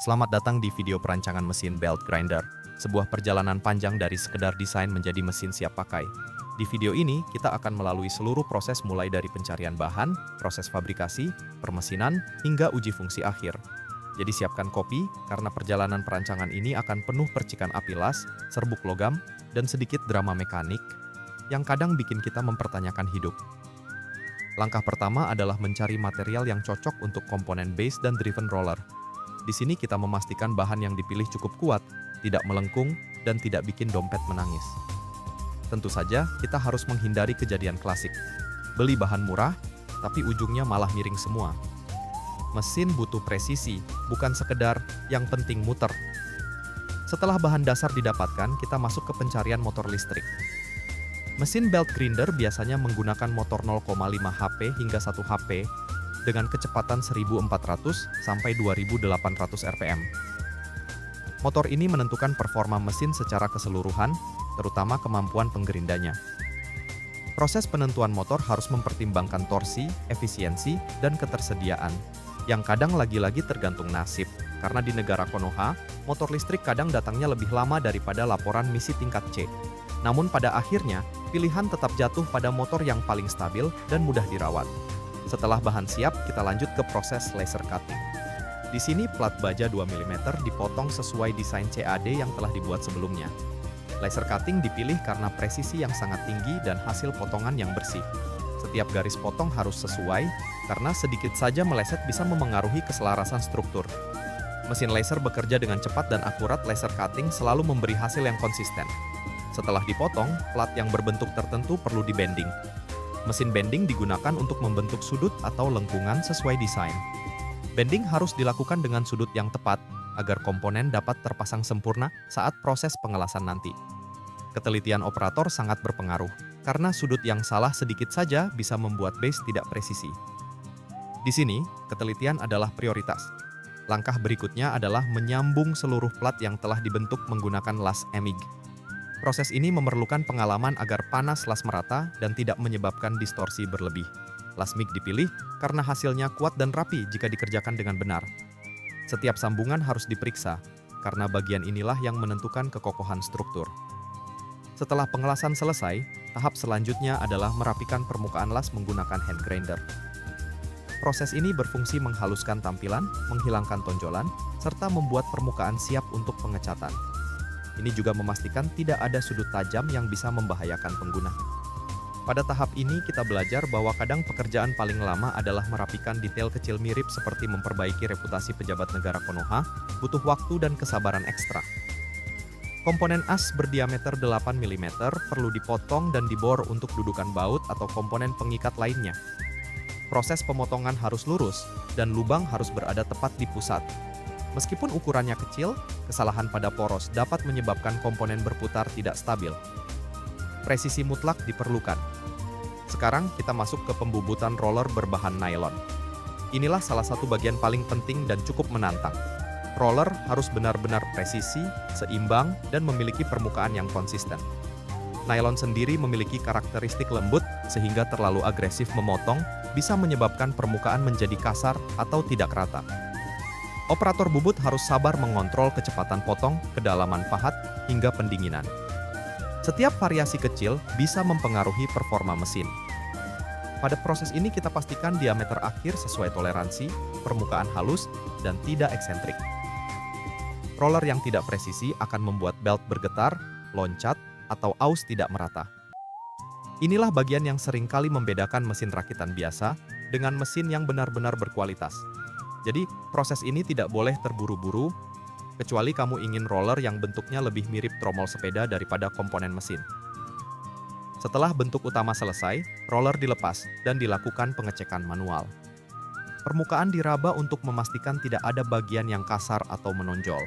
Selamat datang di video perancangan mesin belt grinder, sebuah perjalanan panjang dari sekedar desain menjadi mesin siap pakai. Di video ini, kita akan melalui seluruh proses mulai dari pencarian bahan, proses fabrikasi, permesinan, hingga uji fungsi akhir. Jadi siapkan kopi, karena perjalanan perancangan ini akan penuh percikan api las, serbuk logam, dan sedikit drama mekanik, yang kadang bikin kita mempertanyakan hidup. Langkah pertama adalah mencari material yang cocok untuk komponen base dan driven roller. Di sini kita memastikan bahan yang dipilih cukup kuat, tidak melengkung, dan tidak bikin dompet menangis. Tentu saja, kita harus menghindari kejadian klasik. Beli bahan murah, tapi ujungnya malah miring semua. Mesin butuh presisi, bukan sekedar yang penting muter. Setelah bahan dasar didapatkan, kita masuk ke pencarian motor listrik. Mesin belt grinder biasanya menggunakan motor 0,5 HP hingga 1 HP dengan kecepatan 1400 sampai 2800 rpm. Motor ini menentukan performa mesin secara keseluruhan, terutama kemampuan penggerindanya. Proses penentuan motor harus mempertimbangkan torsi, efisiensi, dan ketersediaan, yang kadang lagi-lagi tergantung nasib, karena di negara Konoha, motor listrik kadang datangnya lebih lama daripada laporan misi tingkat C. Namun pada akhirnya, pilihan tetap jatuh pada motor yang paling stabil dan mudah dirawat. Setelah bahan siap, kita lanjut ke proses laser cutting. Di sini plat baja 2 mm dipotong sesuai desain CAD yang telah dibuat sebelumnya. Laser cutting dipilih karena presisi yang sangat tinggi dan hasil potongan yang bersih. Setiap garis potong harus sesuai, karena sedikit saja meleset bisa memengaruhi keselarasan struktur. Mesin laser bekerja dengan cepat dan akurat. Laser cutting selalu memberi hasil yang konsisten. Setelah dipotong, plat yang berbentuk tertentu perlu dibending. Mesin bending digunakan untuk membentuk sudut atau lengkungan sesuai desain. Bending harus dilakukan dengan sudut yang tepat, agar komponen dapat terpasang sempurna saat proses pengelasan nanti. Ketelitian operator sangat berpengaruh, karena sudut yang salah sedikit saja bisa membuat base tidak presisi. Di sini, ketelitian adalah prioritas. Langkah berikutnya adalah menyambung seluruh plat yang telah dibentuk menggunakan las MIG. Proses ini memerlukan pengalaman agar panas las merata dan tidak menyebabkan distorsi berlebih. Las MIG dipilih karena hasilnya kuat dan rapi jika dikerjakan dengan benar. Setiap sambungan harus diperiksa, karena bagian inilah yang menentukan kekokohan struktur. Setelah pengelasan selesai, tahap selanjutnya adalah merapikan permukaan las menggunakan hand grinder. Proses ini berfungsi menghaluskan tampilan, menghilangkan tonjolan, serta membuat permukaan siap untuk pengecatan. Ini juga memastikan tidak ada sudut tajam yang bisa membahayakan pengguna. Pada tahap ini kita belajar bahwa kadang pekerjaan paling lama adalah merapikan detail kecil mirip seperti memperbaiki reputasi pejabat negara Konoha, butuh waktu dan kesabaran ekstra. Komponen as berdiameter 8 mm perlu dipotong dan dibor untuk dudukan baut atau komponen pengikat lainnya. Proses pemotongan harus lurus, dan lubang harus berada tepat di pusat. Meskipun ukurannya kecil, kesalahan pada poros dapat menyebabkan komponen berputar tidak stabil. Presisi mutlak diperlukan. Sekarang kita masuk ke pembubutan roller berbahan nylon. Inilah salah satu bagian paling penting dan cukup menantang. Roller harus benar-benar presisi, seimbang, dan memiliki permukaan yang konsisten. Nylon sendiri memiliki karakteristik lembut, sehingga terlalu agresif memotong bisa menyebabkan permukaan menjadi kasar atau tidak rata. Operator bubut harus sabar mengontrol kecepatan potong, kedalaman pahat, hingga pendinginan. Setiap variasi kecil bisa mempengaruhi performa mesin. Pada proses ini kita pastikan diameter akhir sesuai toleransi, permukaan halus, dan tidak eksentrik. Roller yang tidak presisi akan membuat belt bergetar, loncat, atau aus tidak merata. Inilah bagian yang seringkali membedakan mesin rakitan biasa dengan mesin yang benar-benar berkualitas. Jadi, proses ini tidak boleh terburu-buru, kecuali kamu ingin roller yang bentuknya lebih mirip tromol sepeda daripada komponen mesin. Setelah bentuk utama selesai, roller dilepas dan dilakukan pengecekan manual. Permukaan diraba untuk memastikan tidak ada bagian yang kasar atau menonjol.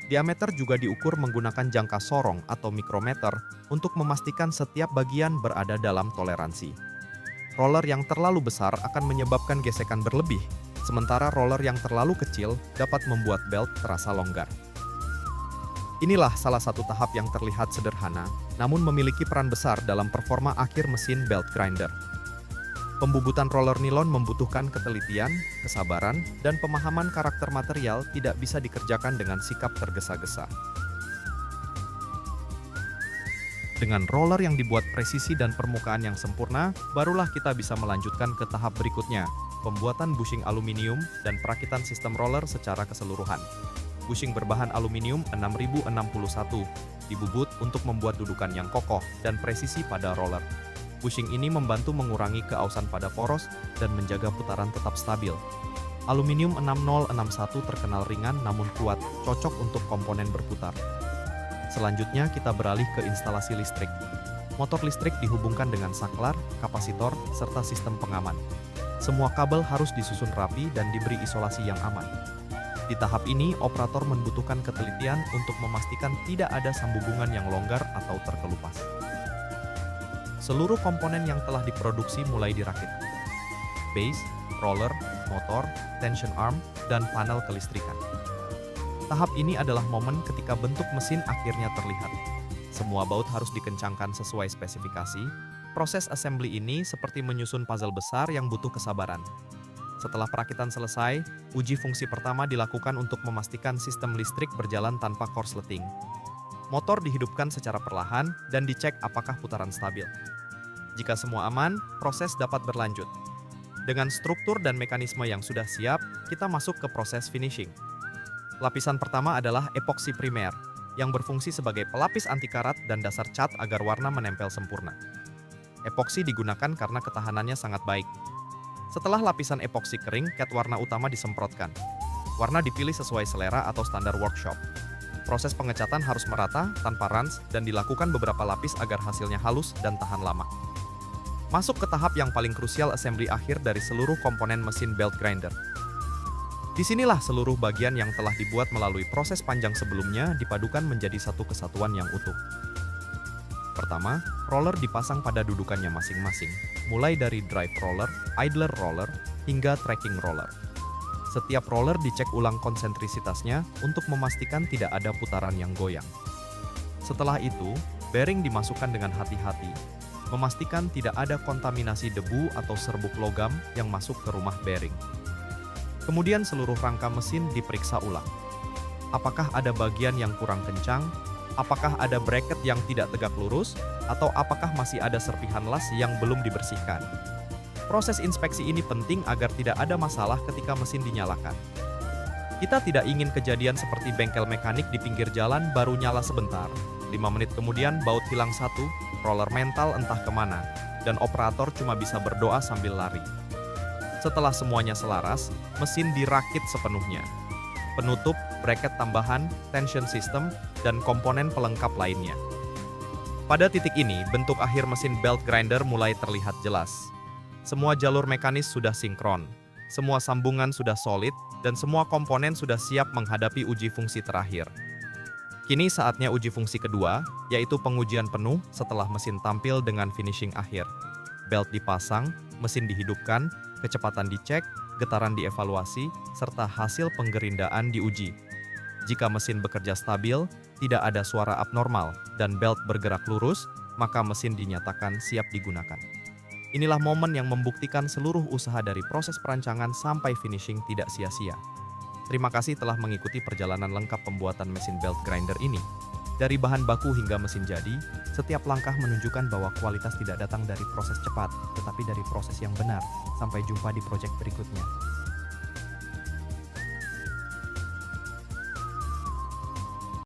Diameter juga diukur menggunakan jangka sorong atau mikrometer untuk memastikan setiap bagian berada dalam toleransi. Roller yang terlalu besar akan menyebabkan gesekan berlebih, sementara roller yang terlalu kecil dapat membuat belt terasa longgar. Inilah salah satu tahap yang terlihat sederhana, namun memiliki peran besar dalam performa akhir mesin belt grinder. Pembubutan roller nilon membutuhkan ketelitian, kesabaran, dan pemahaman karakter material tidak bisa dikerjakan dengan sikap tergesa-gesa. Dengan roller yang dibuat presisi dan permukaan yang sempurna, barulah kita bisa melanjutkan ke tahap berikutnya, pembuatan bushing aluminium dan perakitan sistem roller secara keseluruhan. Bushing berbahan aluminium 6061 dibubut untuk membuat dudukan yang kokoh dan presisi pada roller. Bushing ini membantu mengurangi keausan pada poros dan menjaga putaran tetap stabil. Aluminium 6061 terkenal ringan namun kuat, cocok untuk komponen berputar. Selanjutnya kita beralih ke instalasi listrik. Motor listrik dihubungkan dengan saklar, kapasitor, serta sistem pengaman. Semua kabel harus disusun rapi dan diberi isolasi yang aman. Di tahap ini, operator membutuhkan ketelitian untuk memastikan tidak ada sambungan yang longgar atau terkelupas. Seluruh komponen yang telah diproduksi mulai dirakit. Base, roller, motor, tension arm, dan panel kelistrikan. Tahap ini adalah momen ketika bentuk mesin akhirnya terlihat. Semua baut harus dikencangkan sesuai spesifikasi. Proses assembly ini seperti menyusun puzzle besar yang butuh kesabaran. Setelah perakitan selesai, uji fungsi pertama dilakukan untuk memastikan sistem listrik berjalan tanpa korsleting. Motor dihidupkan secara perlahan dan dicek apakah putaran stabil. Jika semua aman, proses dapat berlanjut. Dengan struktur dan mekanisme yang sudah siap, kita masuk ke proses finishing. Lapisan pertama adalah epoksi primer, yang berfungsi sebagai pelapis anti karat dan dasar cat agar warna menempel sempurna. Epoksi digunakan karena ketahanannya sangat baik. Setelah lapisan epoksi kering, cat warna utama disemprotkan. Warna dipilih sesuai selera atau standar workshop. Proses pengecatan harus merata, tanpa rans, dan dilakukan beberapa lapis agar hasilnya halus dan tahan lama. Masuk ke tahap yang paling krusial assembly akhir dari seluruh komponen mesin belt grinder. Disinilah seluruh bagian yang telah dibuat melalui proses panjang sebelumnya dipadukan menjadi satu kesatuan yang utuh. Pertama, roller dipasang pada dudukannya masing-masing, mulai dari drive roller, idler roller, hingga tracking roller. Setiap roller dicek ulang konsentrisitasnya untuk memastikan tidak ada putaran yang goyang. Setelah itu, bearing dimasukkan dengan hati-hati, memastikan tidak ada kontaminasi debu atau serbuk logam yang masuk ke rumah bearing. Kemudian seluruh rangka mesin diperiksa ulang. Apakah ada bagian yang kurang kencang? Apakah ada bracket yang tidak tegak lurus? Atau apakah masih ada serpihan las yang belum dibersihkan? Proses inspeksi ini penting agar tidak ada masalah ketika mesin dinyalakan. Kita tidak ingin kejadian seperti bengkel mekanik di pinggir jalan baru nyala sebentar. 5 menit kemudian baut hilang satu, roller mental entah kemana, dan operator cuma bisa berdoa sambil lari. Setelah semuanya selaras, mesin dirakit sepenuhnya. Penutup, bracket tambahan, tension system, dan komponen pelengkap lainnya. Pada titik ini, bentuk akhir mesin belt grinder mulai terlihat jelas. Semua jalur mekanis sudah sinkron, semua sambungan sudah solid, dan semua komponen sudah siap menghadapi uji fungsi terakhir. Kini saatnya uji fungsi kedua, yaitu pengujian penuh setelah mesin tampil dengan finishing akhir. Belt dipasang, mesin dihidupkan, kecepatan dicek, getaran dievaluasi, serta hasil penggerindaan diuji. Jika mesin bekerja stabil, tidak ada suara abnormal, dan belt bergerak lurus, maka mesin dinyatakan siap digunakan. Inilah momen yang membuktikan seluruh usaha dari proses perancangan sampai finishing tidak sia-sia. Terima kasih telah mengikuti perjalanan lengkap pembuatan mesin belt grinder ini. Dari bahan baku hingga mesin jadi, setiap langkah menunjukkan bahwa kualitas tidak datang dari proses cepat, tetapi dari proses yang benar. Sampai jumpa di proyek berikutnya.